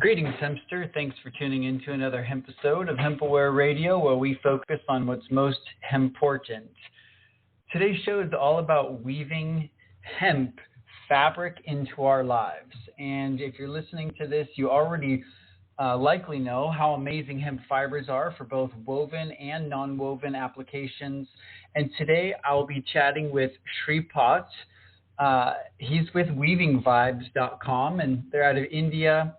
Greetings, Hempster. Thanks for tuning in to another Hemp episode of Hempaware Radio, where we focus on what's most important. Today's show is all about weaving hemp fabric into our lives. And if you're listening to this, you already likely know how amazing hemp fibers are for both woven and non-woven applications. And today I'll be chatting with Sripat. He's with weavingvibes.com, and they're out of India,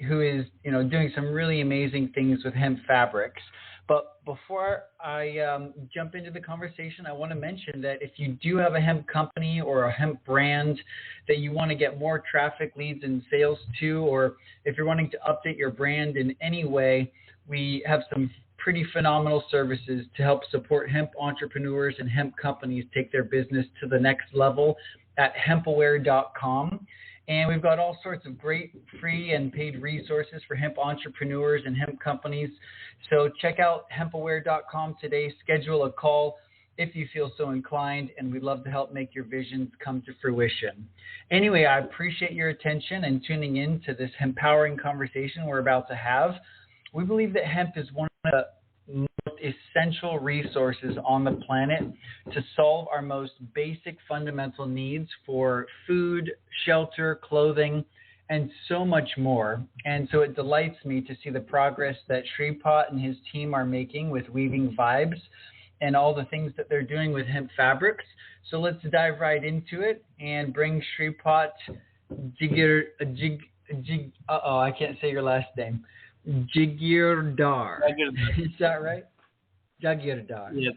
who is, doing some really amazing things with hemp fabrics. But before I jump into the conversation, I want to mention that if you do have a hemp company or a hemp brand that you want to get more traffic, leads, and sales to, or if you're wanting to update your brand in any way, we have some pretty phenomenal services to help support hemp entrepreneurs and hemp companies take their business to the next level at hempaware.com. And we've got all sorts of great free and paid resources for hemp entrepreneurs and hemp companies. So check out hempaware.com today. Schedule a call if you feel so inclined, and we'd love to help make your visions come to fruition. Anyway, I appreciate your attention and tuning in to this empowering conversation we're about to have. We believe that hemp is one of the most essential resources on the planet to solve our most basic fundamental needs for food, shelter, clothing, and so much more. And so it delights me to see the progress that Sripat and his team are making with Weaving Vibes and all the things that they're doing with hemp fabrics. So let's dive right into it and bring Sripat I can't say your last name. Jagirdar. Is that right? Jagirdar. Yep.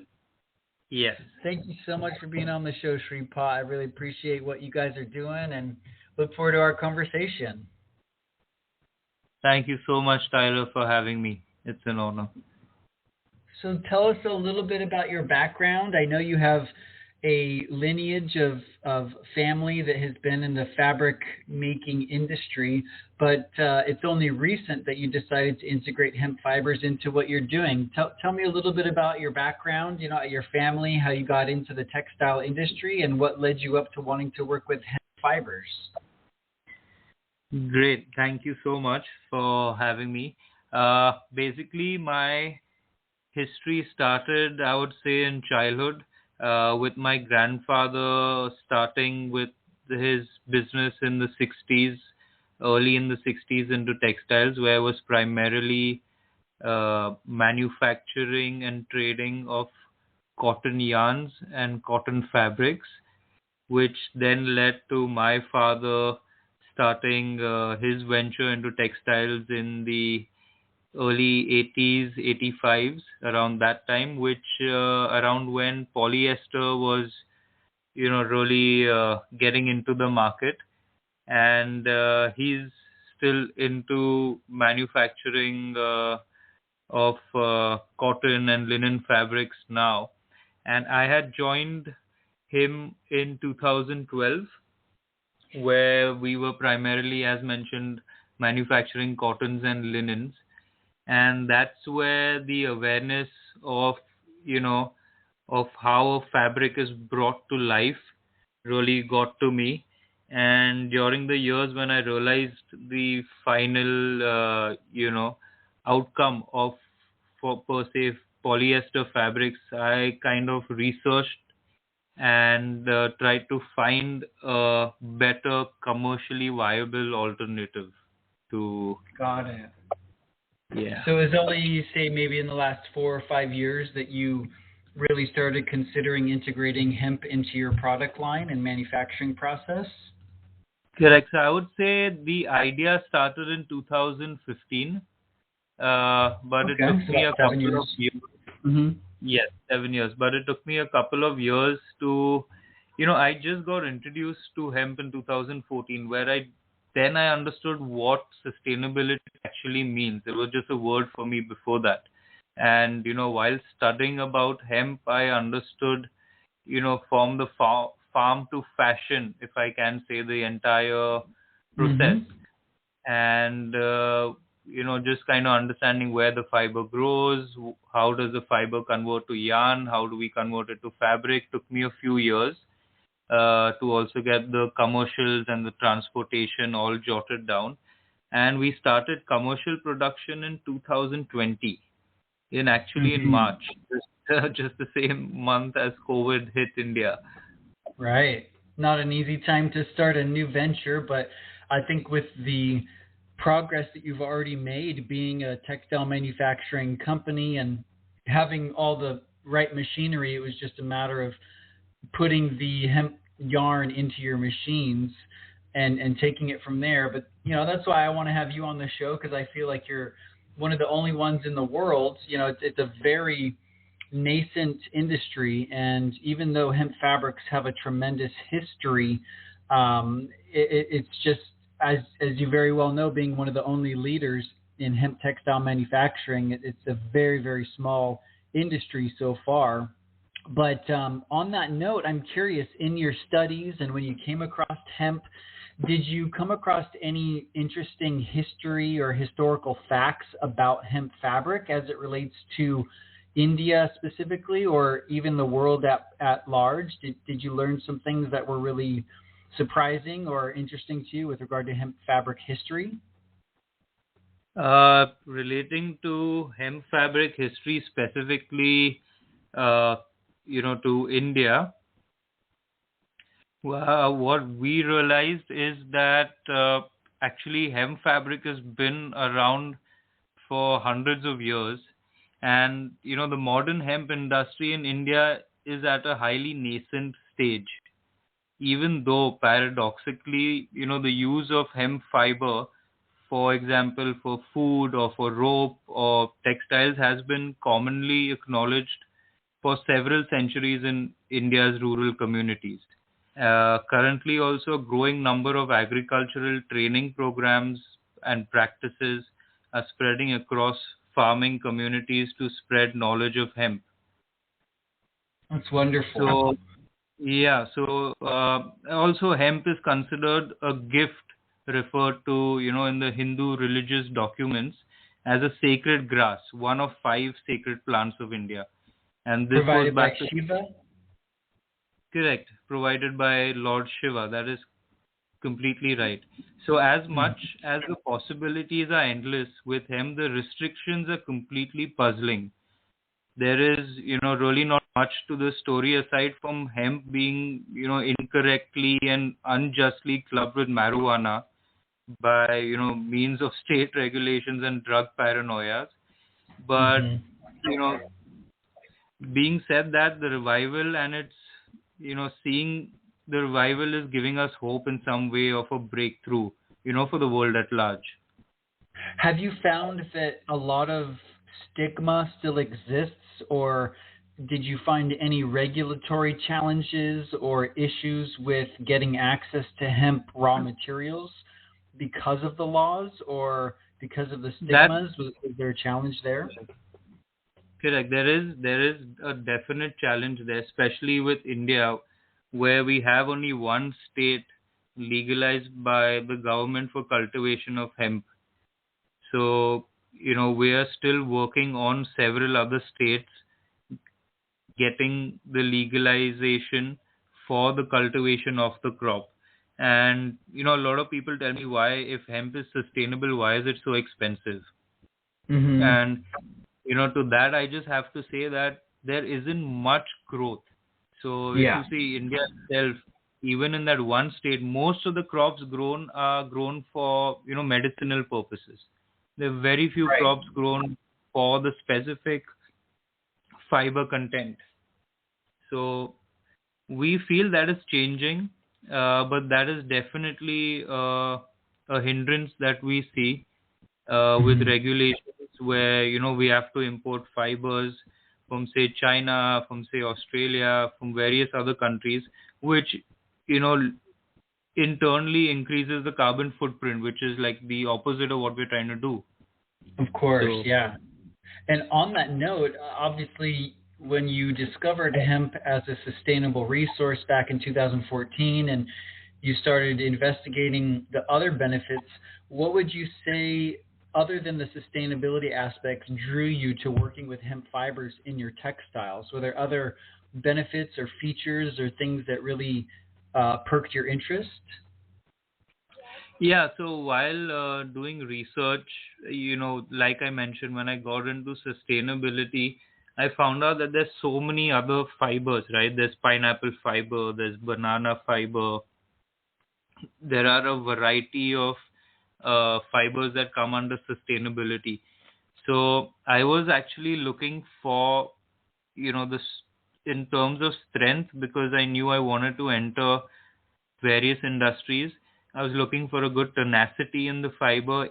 Yes. Thank you so much for being on the show, Sripat. I really appreciate what you guys are doing and look forward to our conversation. Thank you so much, Tyler, for having me. It's an honor. So tell us a little bit about your background. I know you have a lineage of family that has been in the fabric making industry, but it's only recent that you decided to integrate hemp fibers into what you're doing. Tell me a little bit about your background, your family, how you got into the textile industry, and what led you up to wanting to work with hemp fibers. Great. Thank you so much for having me. Basically, my history started, I would say, in childhood. With my grandfather starting with his business in the 60s, early in the 60s into textiles, where I was primarily manufacturing and trading of cotton yarns and cotton fabrics, which then led to my father starting his venture into textiles in the early 80s, 85s, around that time, which around when polyester was, really getting into the market. And he's still into manufacturing of cotton and linen fabrics now. And I had joined him in 2012, where we were primarily, as mentioned, manufacturing cottons and linens. And that's where the awareness of, of how a fabric is brought to life really got to me. And during the years when I realized the final, outcome of, per se, polyester fabrics, I kind of researched and tried to find a better commercially viable alternative to. Got it. Yeah. So it's only, you say, maybe in the last 4 or 5 years that you really started considering integrating hemp into your product line and manufacturing process? Correct. So I would say the idea started in 2015, but it took me a couple of years. Mm-hmm. Yes, 7 years. But it took me a couple of years to, I just got introduced to hemp in 2014, where I understood what sustainability actually means. It was just a word for me before that. And, while studying about hemp, I understood, from the farm to fashion, if I can say, the entire process. Mm-hmm. And, just kind of understanding where the fiber grows, how does the fiber convert to yarn, how do we convert it to fabric, took me a few years. To also get the commercials and the transportation all jotted down. and we started commercial production in 2020, in Hmm. March, just the same month as COVID hit India. Right. Not an easy time to start a new venture, but I think with the progress that you've already made being a textile manufacturing company and having all the right machinery, it was just a matter of putting the hemp yarn into your machines and taking it from there. But that's why I want to have you on the show, because I feel like you're one of the only ones in the world. It's a very nascent industry, and even though hemp fabrics have a tremendous history, it's just, as you very well know, being one of the only leaders in hemp textile manufacturing, it's a very, very small industry so far. But on that note, I'm curious, in your studies and when you came across hemp, did you come across any interesting history or historical facts about hemp fabric as it relates to India specifically, or even the world at large? Did you learn some things that were really surprising or interesting to you with regard to hemp fabric history? Relating to hemp fabric history specifically, to India, what we realized is that actually hemp fabric has been around for hundreds of years, and the modern hemp industry in India is at a highly nascent stage. Even though paradoxically, the use of hemp fiber, for example, for food or for rope or textiles, has been commonly acknowledged for several centuries in India's rural communities. Currently, also, a growing number of agricultural training programs and practices are spreading across farming communities to spread knowledge of hemp. That's wonderful. So, yeah, so also hemp is considered a gift, referred to, in the Hindu religious documents as a sacred grass, one of 5 sacred plants of India. And this goes Provided by back to, Shiva? correct, provided by Lord Shiva. That is completely right. So as Mm. much as the possibilities are endless, with hemp, the restrictions are completely puzzling. There is, really not much to the story aside from hemp being, incorrectly and unjustly clubbed with marijuana by, means of state regulations and drug paranoias. But, Hmm. you know, being said that, the revival and its, seeing the revival is giving us hope in some way of a breakthrough, for the world at large. Have you found that a lot of stigma still exists, or did you find any regulatory challenges or issues with getting access to hemp raw materials because of the laws or because of the That stigmas? Was there a challenge there? Correct. There is a definite challenge there, especially with India, where we have only one state legalized by the government for cultivation of hemp. So, we are still working on several other states getting the legalization for the cultivation of the crop. And, a lot of people tell me, why, if hemp is sustainable, why is it so expensive? Hmm. And to that, I just have to say that there isn't much growth. So if Yeah. you see India itself, even in that one state, most of the crops grown are grown for, medicinal purposes. There are very few Right. crops grown for the specific fiber content. So we feel that is changing, but that is definitely a hindrance that we see with Hmm. regulations where we have to import fibers from, say, China, from, say, Australia, from various other countries, which you know internally increases the carbon footprint, which is like the opposite of what we're trying to do. Of course, So yeah. And on that note, obviously, when you discovered hemp as a sustainable resource back in 2014 and you started investigating the other benefits, what would you say, other than the sustainability aspects, drew you to working with hemp fibers in your textiles? Were there other benefits or features or things that really perked your interest? Yeah, so while doing research, like I mentioned, when I got into sustainability, I found out that there's so many other fibers, right? There's pineapple fiber, there's banana fiber, there are a variety of fibers that come under sustainability. So I was actually looking for, this in terms of strength, because I knew I wanted to enter various industries. I was looking for a good tenacity in the fiber.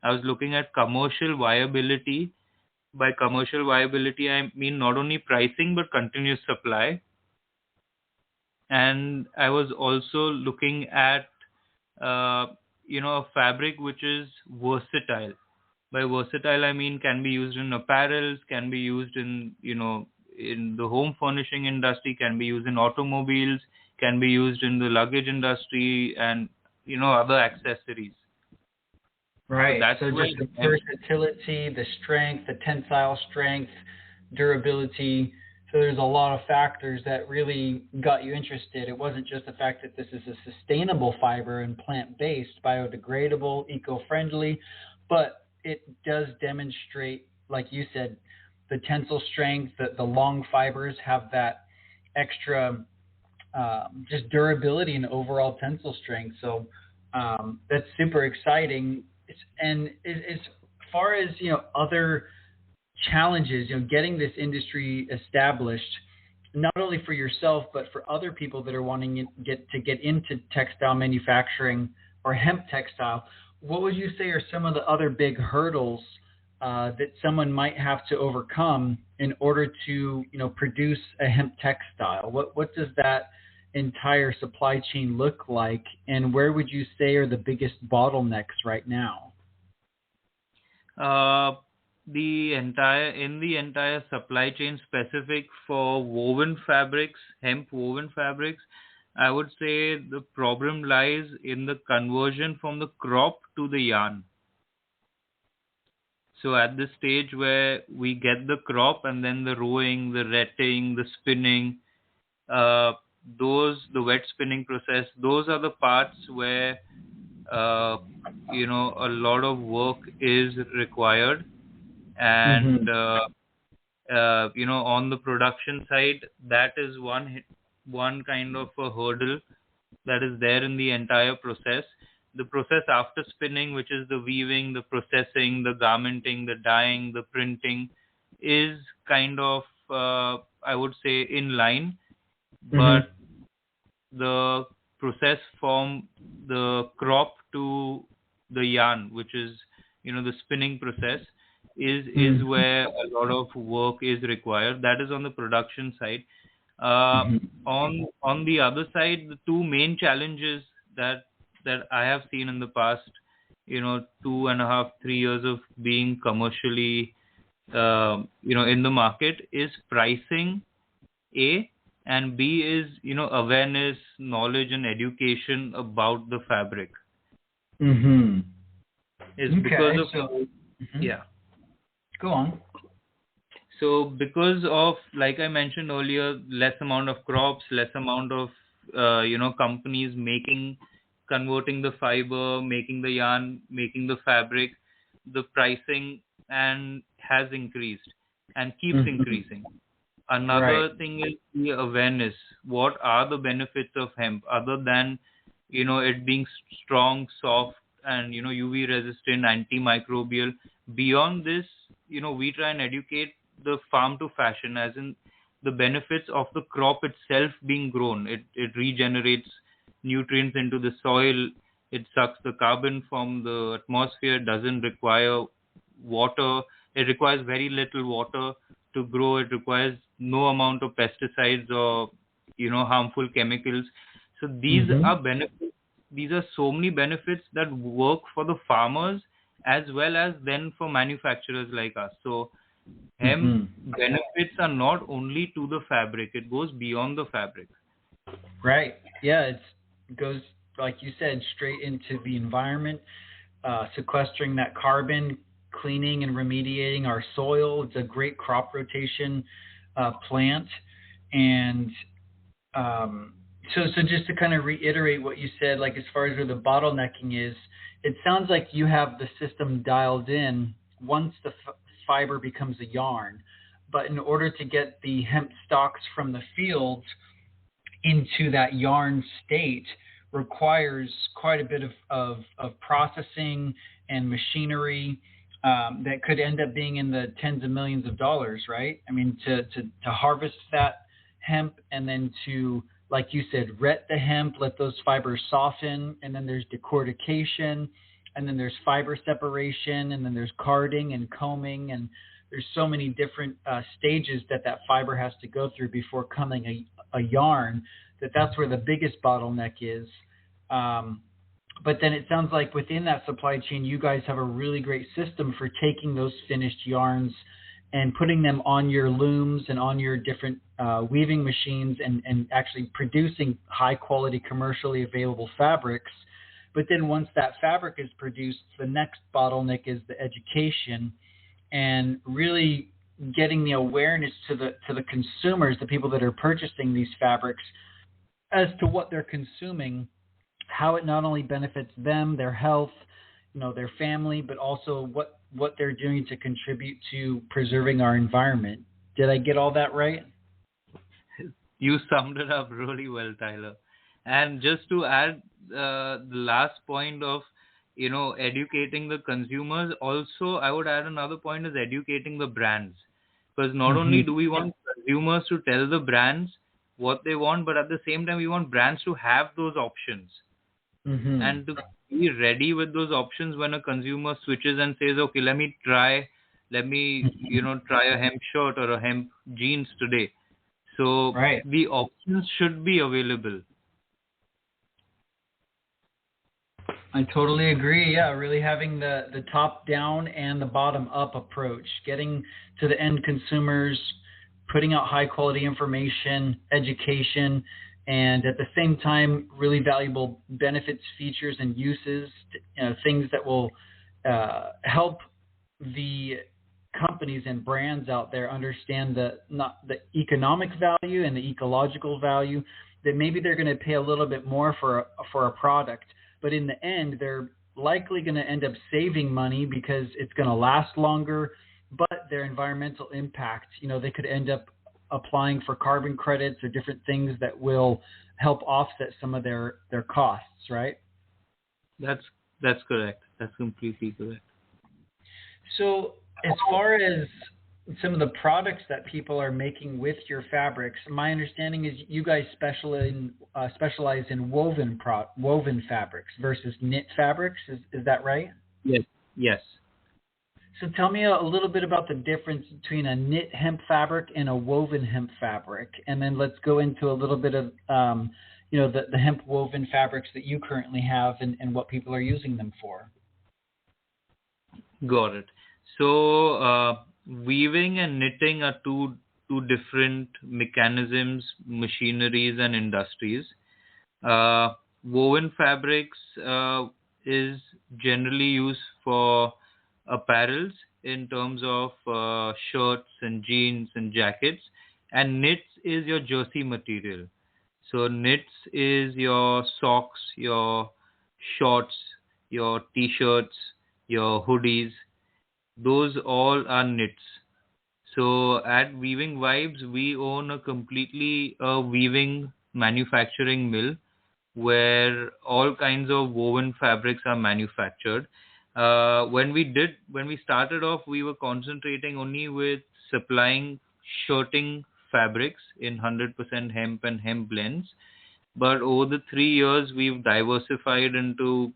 I was looking at commercial viability. By commercial viability, I mean not only pricing but continuous supply. And I was also looking at, a fabric which is versatile. By versatile, I mean can be used in apparels, can be used in the home furnishing industry, can be used in automobiles, can be used in the luggage industry, and other accessories. Right. So that's So where just the versatility, the strength, the tensile strength, durability. So there's a lot of factors that really got you interested. It wasn't just the fact that this is a sustainable fiber and plant-based, biodegradable, eco-friendly, but it does demonstrate, like you said, the tensile strength, that the long fibers have that extra just durability and overall tensile strength. So that's super exciting. And as far as other challenges, getting this industry established, not only for yourself but for other people that are wanting to get into textile manufacturing or hemp textile, what would you say are some of the other big hurdles that someone might have to overcome in order to produce a hemp textile? What does that entire supply chain look like, and where would you say are the biggest bottlenecks right now? The entire supply chain, specific for woven fabrics, hemp woven fabrics, I would say the problem lies in the conversion from the crop to the yarn. So at the stage where we get the crop and then the rowing, the retting, the spinning, the wet spinning process, those are the parts where a lot of work is required. And on the production side, that is one kind of a hurdle that is there in the entire process. The process after spinning, which is the weaving, the processing, the garmenting, the dyeing, the printing, is kind of, I would say, in line. But the process from the crop to the yarn, which is the spinning process, is where a lot of work is required. That is on the production side. On the other side, the two main challenges that I have seen in the past 2.5, 3 years of being commercially in the market is pricing, A, and B is awareness, knowledge, and education about the fabric. Is because of yeah. Go on. So because of, like I mentioned earlier, less amount of crops, less amount of companies converting the fiber, making the yarn, making the fabric, the pricing and has increased and keeps increasing. Another thing is the awareness. What are the benefits of hemp other than it being strong, soft, and UV resistant, antimicrobial? Beyond this, we try and educate the farm to fashion, as in the benefits of the crop itself being grown. It regenerates nutrients into the soil. It sucks the carbon from the atmosphere. Doesn't require water. It requires very little water to grow. It requires no amount of pesticides or harmful chemicals. So these are benefits. These are so many benefits that work for the farmers as well as then for manufacturers like us. So hemp benefits are not only to the fabric, it goes beyond the fabric. Right. Yeah, it goes, like you said, straight into the environment, sequestering that carbon, cleaning and remediating our soil. It's a great crop rotation plant. And So just to kind of reiterate what you said, like as far as where the bottlenecking is, it sounds like you have the system dialed in once the fiber becomes a yarn. But in order to get the hemp stalks from the fields into that yarn state requires quite a bit of processing and machinery that could end up being in the tens of millions of dollars, right? I mean, to harvest that hemp and then to, like you said, ret the hemp, let those fibers soften, and then there's decortication, and then there's fiber separation, and then there's carding and combing, and there's so many different stages that fiber has to go through before coming a yarn, that's where the biggest bottleneck is. But then it sounds like within that supply chain, you guys have a really great system for taking those finished yarns and putting them on your looms and on your different weaving machines and actually producing high quality commercially available fabrics. But then once that fabric is produced, the next bottleneck is the education and really getting the awareness to the consumers, the people that are purchasing these fabrics, as to what they're consuming, how it not only benefits them, their health, their family, but also what they're doing to contribute to preserving our environment. Did I get all that right? You summed it up really well, Tyler. And just to add the last point of, educating the consumers, also I would add another point is educating the brands. Because not only do we want consumers to tell the brands what they want, but at the same time we want brands to have those options. And to be ready with those options when a consumer switches and says, okay, let me try a hemp shirt or a hemp jeans today. So the options should be available. I totally agree. Yeah, really having the top down and the bottom up approach, getting to the end consumers, putting out high quality information, education, and at the same time, really valuable benefits, features, and uses, things that will help the companies and brands out there understand not the economic value and the ecological value, that maybe they're going to pay a little bit more for a product, but in the end, they're likely going to end up saving money because it's going to last longer, but their environmental impact, they could end up applying for carbon credits or different things that will help offset some of their costs, right? That's correct. That's completely correct. So as far as some of the products that people are making with your fabrics, my understanding is you guys specialize in woven fabrics versus knit fabrics. Is that right? Yes. So tell me a little bit about the difference between a knit hemp fabric and a woven hemp fabric, and then let's go into a little bit of the hemp woven fabrics that you currently have and what people are using them for. Got it. So weaving and knitting are two different mechanisms, machineries, and industries. Woven fabrics is generally used for apparels in terms of shirts and jeans and jackets, and knits is your jersey material. So knits is your socks, your shorts, your t-shirts, your hoodies. Those all are knits. So at Weaving Vibes, we own a completely weaving manufacturing mill where all kinds of woven fabrics are manufactured. When we started off, we were concentrating only with supplying shirting fabrics in 100% hemp and hemp blends. But over the 3 years, we've diversified into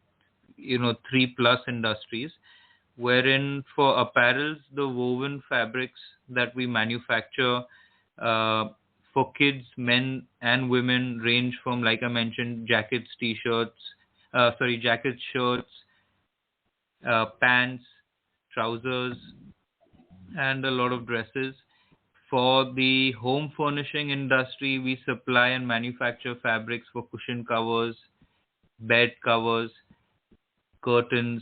3+ industries, wherein for apparels, the woven fabrics that we manufacture for kids, men and women range from, like I mentioned, jackets, shirts, pants, trousers, and a lot of dresses. For the home furnishing industry, we supply and manufacture fabrics for cushion covers, bed covers, curtains,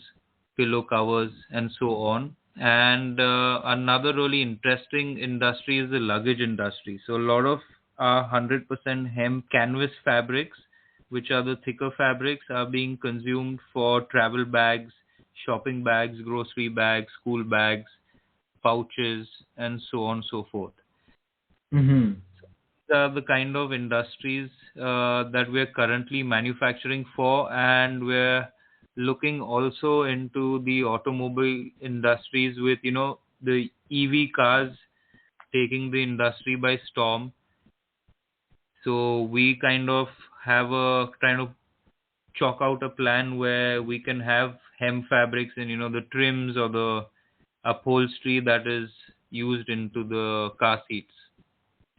pillow covers, and so on. And another really interesting industry is the luggage industry. So a lot of are 100% hemp canvas fabrics, which are the thicker fabrics, are being consumed for travel bags, shopping bags, grocery bags, school bags, pouches, and so on and so forth. Mm-hmm. The kind of industries that we're currently manufacturing for, and we're looking also into the automobile industries with, the EV cars taking the industry by storm. So we kind of have a kind of chalk out a plan where we can have hemp fabrics in, the trims or the upholstery that is used into the car seats.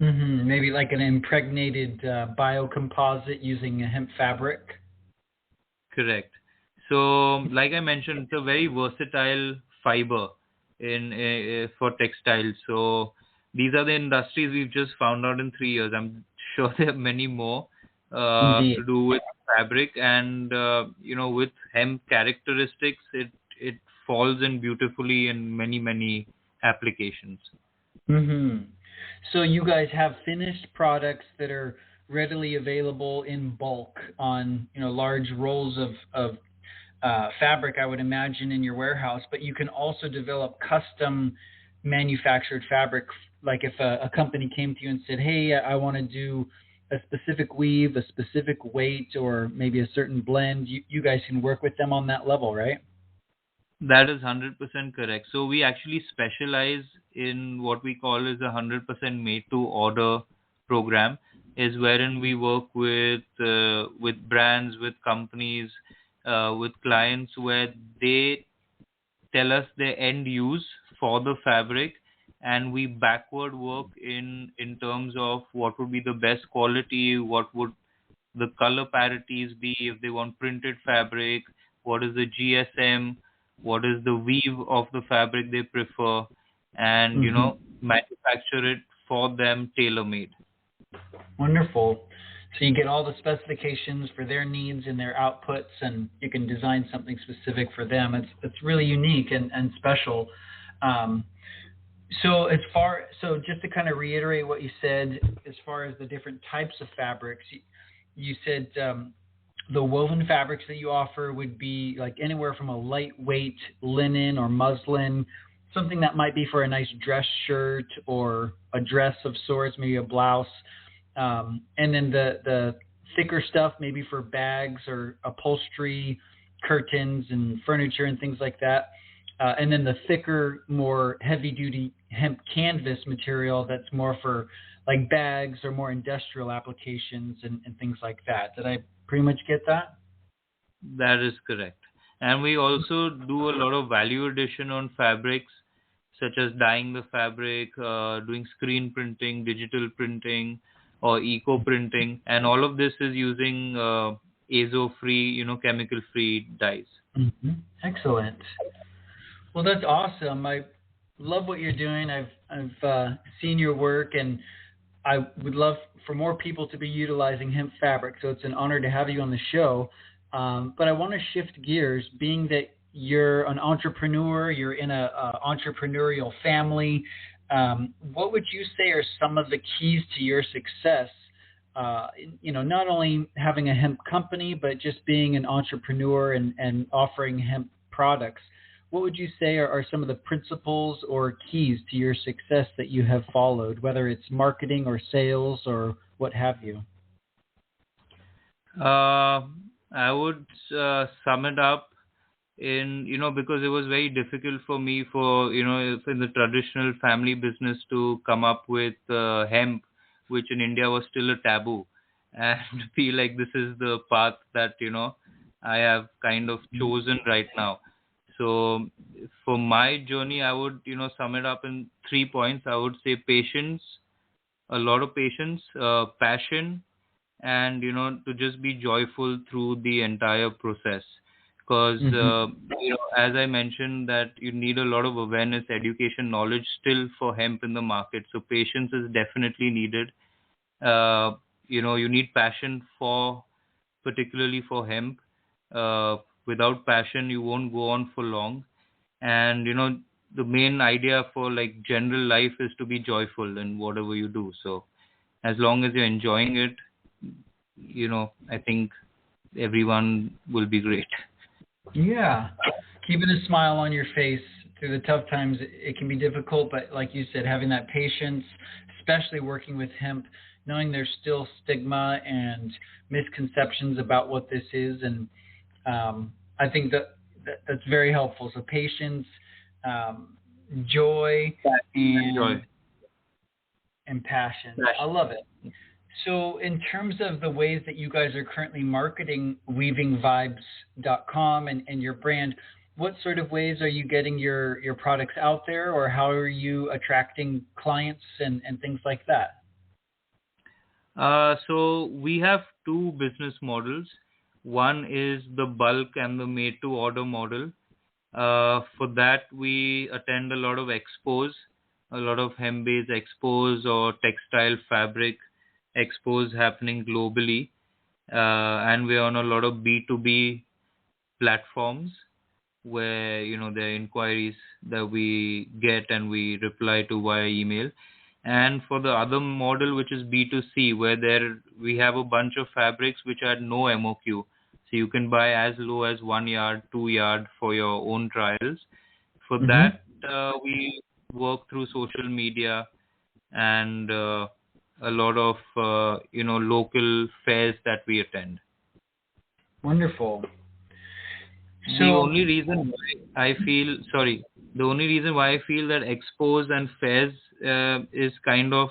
Mm-hmm. Maybe like an impregnated biocomposite using a hemp fabric. Correct. So, like I mentioned, it's a very versatile fiber in for textiles. So, these are the industries we've just found out in 3 years. I'm sure there are many more Indeed. to do with fabric, and with hemp characteristics, it falls in beautifully in many applications. Mm-hmm. So you guys have finished products that are readily available in bulk on large rolls of fabric, I would imagine, in your warehouse. But you can also develop custom manufactured fabric. Like if a company came to you and said, "Hey, I want to do a specific weave, a specific weight, or maybe a certain blend," you guys can work with them on that level, right? That is 100% correct. So we actually specialize in what we call is a 100% made to order program, is wherein we work with brands, with companies, with clients, where they tell us their end use for the fabric, and we backward work in terms of what would be the best quality, what would the color parities be if they want printed fabric, what is the GSM, what is the weave of the fabric they prefer, and Mm-hmm. manufacture it for them tailor made. Wonderful. So you get all the specifications for their needs and their outputs, and you can design something specific for them. It's really unique and special. Um, so just to kind of reiterate what you said, as far as the different types of fabrics, you said the woven fabrics that you offer would be like anywhere from a lightweight linen or muslin, something that might be for a nice dress shirt or a dress of sorts, maybe a blouse. And then the thicker stuff, maybe for bags or upholstery, curtains and furniture and things like that. And then the thicker, more heavy-duty hemp canvas material that's more for like bags or more industrial applications and things like that. Did I pretty much get that? That is correct. And we also do a lot of value addition on fabrics, such as dyeing the fabric, doing screen printing, digital printing, or eco printing, and all of this is using azo-free, chemical-free dyes. Mm-hmm. Excellent. Well, that's awesome. I love what you're doing. I've seen your work, and I would love for more people to be utilizing hemp fabric. So it's an honor to have you on the show. But I want to shift gears, being that you're an entrepreneur, you're in a entrepreneurial family. What would you say are some of the keys to your success? Not only having a hemp company, but just being an entrepreneur and offering hemp products. What would you say are some of the principles or keys to your success that you have followed, whether it's marketing or sales or what have you? I would sum it up in, because it was very difficult for me for, in the traditional family business to come up with hemp, which in India was still a taboo, and feel like this is the path that, I have kind of chosen right now. So for my journey, I would, sum it up in 3 points. I would say patience, a lot of patience, passion, and to just be joyful through the entire process. Because as I mentioned, that you need a lot of awareness, education, knowledge still for hemp in the market. So patience is definitely needed. You need passion for, particularly for hemp. Without passion, you won't go on for long. And the main idea for like general life is to be joyful in whatever you do. So as long as you're enjoying it, I think everyone will be great. Yeah. Keeping a smile on your face through the tough times, it can be difficult, but like you said, having that patience, especially working with hemp, knowing there's still stigma and misconceptions about what this is. And I think that's very helpful. So patience, um, joy, Enjoy. and passion. I love it. So in terms of the ways that you guys are currently marketing weavingvibes.com and your brand, what sort of ways are you getting your products out there, or how are you attracting clients and things like that? So we have two business models. One is the bulk and the made to order model. For that, we attend a lot of expos, a lot of hemp-based expos or textile fabric expos happening globally. And we're on a lot of B2B platforms where, there are inquiries that we get and we reply to via email. And for the other model, which is B2C, where we have a bunch of fabrics which are no MOQ. So you can buy as low as 1 yard, 2 yard for your own trials. For that, we work through social media and a lot of, local fairs that we attend. Wonderful. The only reason why I feel that expos and fairs is kind of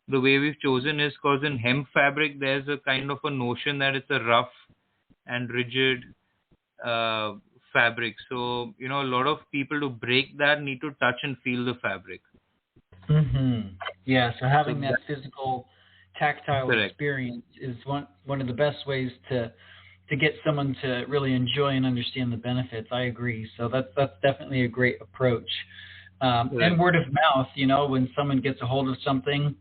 the way we've chosen is because in hemp fabric, there's a kind of a notion that it's a rough and rigid fabric. So, a lot of people to break that need to touch and feel the fabric. Yeah, so having that physical, tactile Correct. experience is one of the best ways to get someone to really enjoy and understand the benefits. I agree. So that's definitely a great approach. And word of mouth, when someone gets a hold of something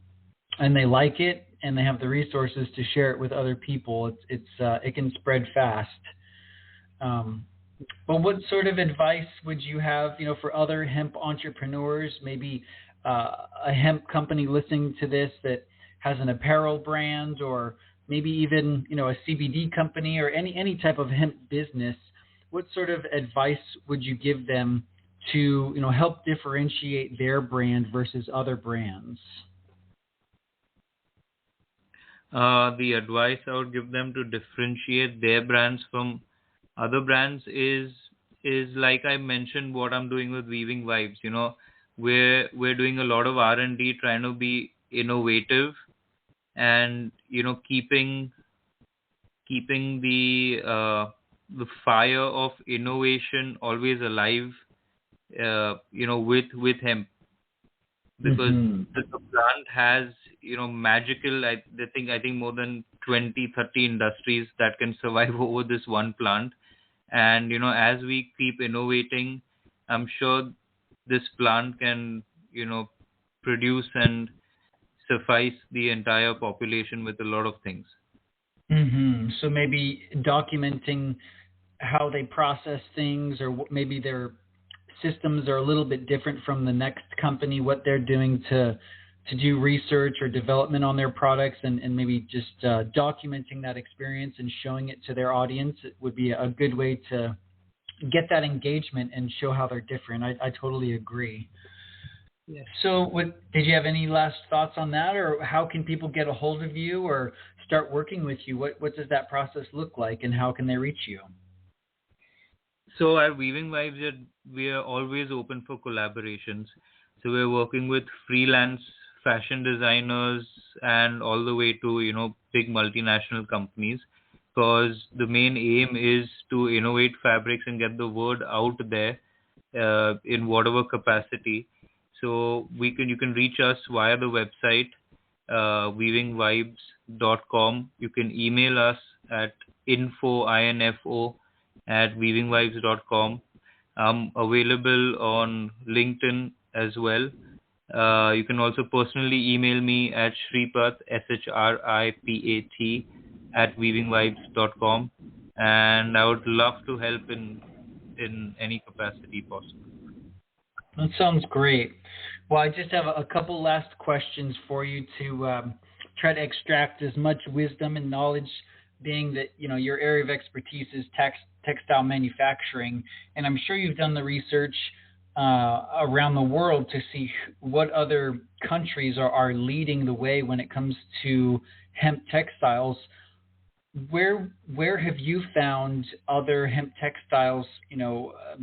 and they like it and they have the resources to share it with other people, it can spread fast. But what sort of advice would you have, for other hemp entrepreneurs, maybe a hemp company listening to this that has an apparel brand, or maybe even, a CBD company or any type of hemp business? What sort of advice would you give them to, help differentiate their brand versus other brands? The advice I would give them to differentiate their brands from other brands is like I mentioned what I'm doing with Weaving Vibes. We're doing a lot of R&D, trying to be innovative, and keeping the fire of innovation always alive. With hemp, because the plant has magical. I think more than 20-30 industries that can survive over this one plant. And as we keep innovating, I'm sure this plant can produce and suffice the entire population with a lot of things. So maybe documenting how they process things, or maybe their systems are a little bit different from the next company, what they're doing to do research or development on their products, and maybe just documenting that experience and showing it to their audience. It would be a good way to get that engagement and show how they're different. I totally agree. Yes. So did you have any last thoughts on that, or how can people get a hold of you or start working with you? What does that process look like, and how can they reach you? So at Weaving Vibes, we are always open for collaborations. So we're working with freelance fashion designers and all the way to, big multinational companies, because the main aim is to innovate fabrics and get the word out there in whatever capacity. So you can reach us via the website, weavingvibes.com. You can email us at info@weavingvibes.com. I'm available on LinkedIn as well. You can also personally email me at Shripat, SHRIPAT, @weavingvibes.com. And I would love to help in any capacity possible. That sounds great. Well, I just have a couple last questions for you to try to extract as much wisdom and knowledge, being that your area of expertise is textile manufacturing, and I'm sure you've done the research around the world to see what other countries are leading the way when it comes to hemp textiles. Where have you found other hemp textiles,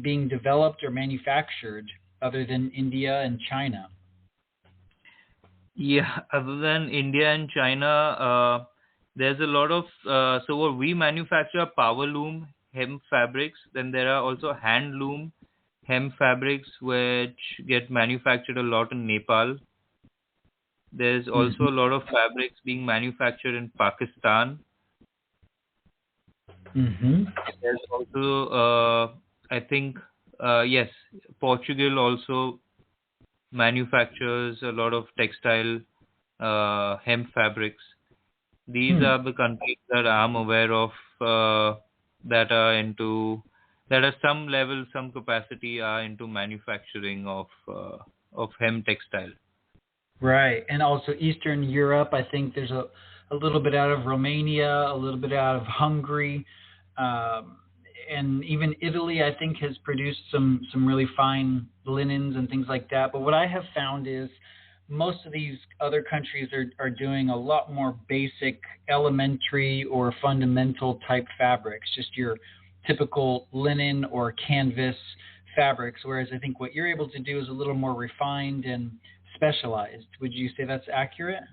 being developed or manufactured other than India and China? Yeah, other than India and China, there's a lot of so what we manufacture power loom hemp fabrics. Then there are also hand loom hemp fabrics which get manufactured a lot in Nepal. There's also a lot of fabrics being manufactured in Pakistan. There's also, I think, yes, Portugal also manufactures a lot of textile hemp fabrics. These are the countries that I'm aware of that are some level, some capacity are into manufacturing of hemp textile. Right, and also Eastern Europe. I think there's a little bit out of Romania, a little bit out of Hungary, and even Italy, I think, has produced some really fine linens and things like that. But what I have found is most of these other countries are doing a lot more basic, elementary, or fundamental type fabrics, just your typical linen or canvas fabrics, whereas I think what you're able to do is a little more refined and specialized. Would you say that's accurate?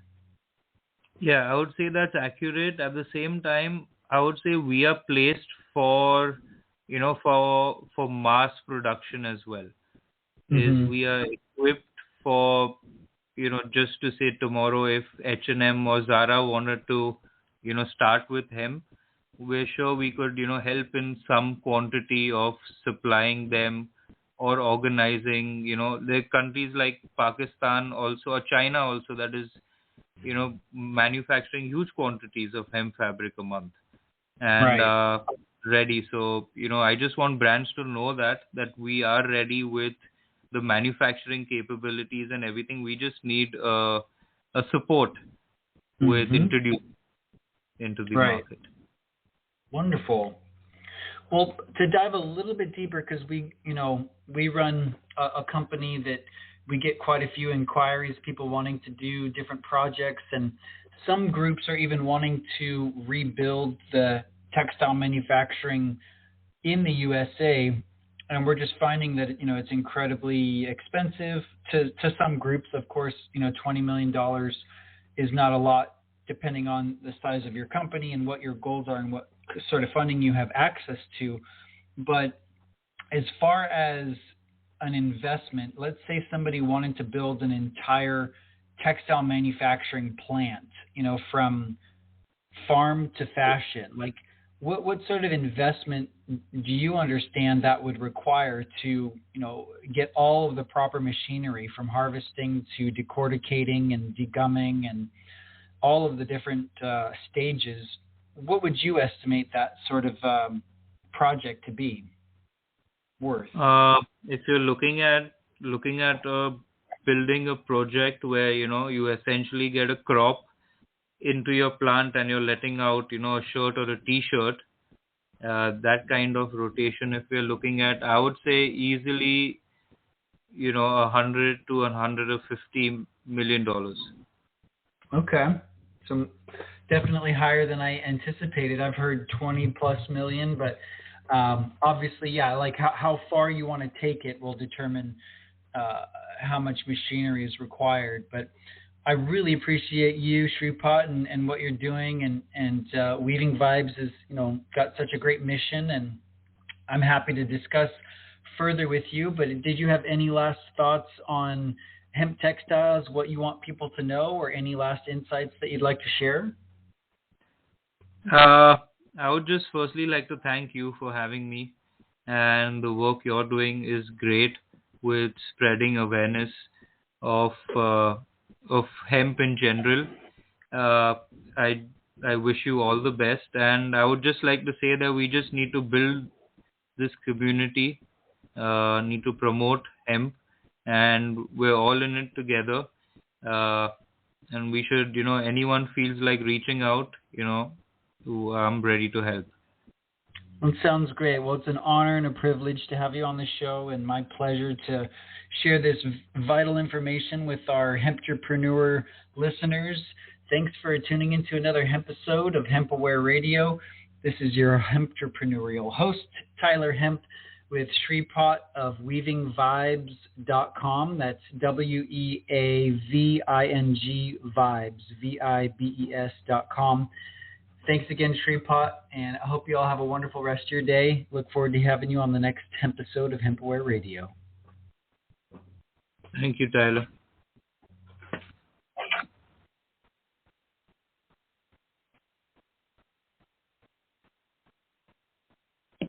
Yeah, I would say that's accurate. At the same time, I would say we are placed for mass production as well. Is we are equipped for just to say tomorrow if H&M or Zara wanted to start with hemp, we're sure we could help in some quantity of supplying them or organizing. There are countries like Pakistan also, or China also, that is manufacturing huge quantities of hemp fabric a month and ready. So I just want brands to know that we are ready with the manufacturing capabilities and everything. We just need a support with introducing into the market. Wonderful. Well, to dive a little bit deeper, because we run a company that we get quite a few inquiries, people wanting to do different projects, and some groups are even wanting to rebuild the textile manufacturing in the USA. And we're just finding that it's incredibly expensive to some groups. Of course, $20 million is not a lot, depending on the size of your company and what your goals are and what sort of funding you have access to. But as far as an investment, let's say somebody wanted to build an entire textile manufacturing plant, from farm to fashion, like what sort of investment do you understand that would require to, get all of the proper machinery from harvesting to decorticating and degumming and all of the different stages? What would you estimate that sort of project to be worth? If you're looking at building a project where you essentially get a crop into your plant and you're letting out a shirt or a t-shirt, that kind of rotation, if we're looking at, I would say easily $100 to $150 million. Okay, so definitely higher than I anticipated. I've heard 20 plus million, but obviously, yeah, like how far you want to take it will determine how much machinery is required. But I really appreciate you, Shripad, and what you're doing, and Weaving Vibes is, got such a great mission, and I'm happy to discuss further with you. But did you have any last thoughts on hemp textiles, what you want people to know, or any last insights that you'd like to share? I would just firstly like to thank you for having me, and the work you're doing is great with spreading awareness of hemp in general. I wish you all the best, and I would just like to say that we just need to build this community, need to promote hemp, and we're all in it together. and we should, anyone feels like reaching out, I'm ready to help. That sounds great. Well, it's an honor and a privilege to have you on the show, and my pleasure to share this vital information with our Hemp-trepreneur listeners. Thanks for tuning into another Hemp-isode of Hemp-Aware Radio. This is your Hemp-trepreneurial host, Tyler Hemp, with Shripot of weavingvibes.com. That's WEAVING Vibes, VIBES.com. Thanks again, Shripot, and I hope you all have a wonderful rest of your day. Look forward to having you on the next Hemp-isode of Hemp-Aware Radio. Thank you, Tyler.